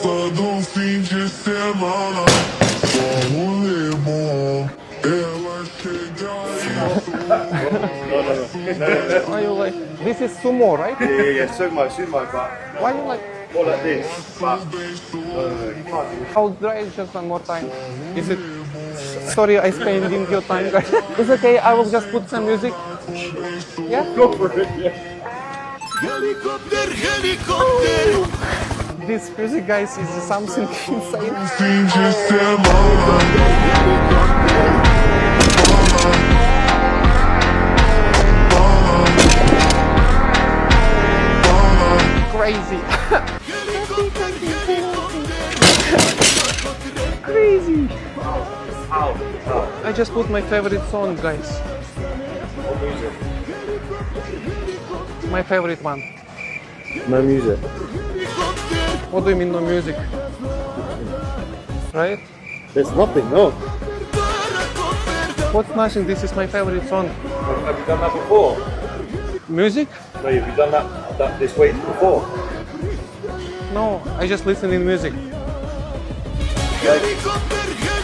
Todo fim de semana, só rolê bom. Ela chega e Why you like? This is sumo, right? Yeah, sumo, but Why you like? more like this. But I'll try it just one more time. Is it? Sorry, I spending your time, guys. It's okay. I will just put some music. Yeah. go for it, yeah. helicóptero, helicóptero. This music, guys, is something insane. Fim de semana. Crazy. Crazy. I just put my favorite song, guys. My favorite one. No music. What do you mean no music? Right? There's nothing, no. What's nothing? This is my favorite song. Have you done that before? Music? No, have you done that this week before? No, I just listen in music. Helicóptero,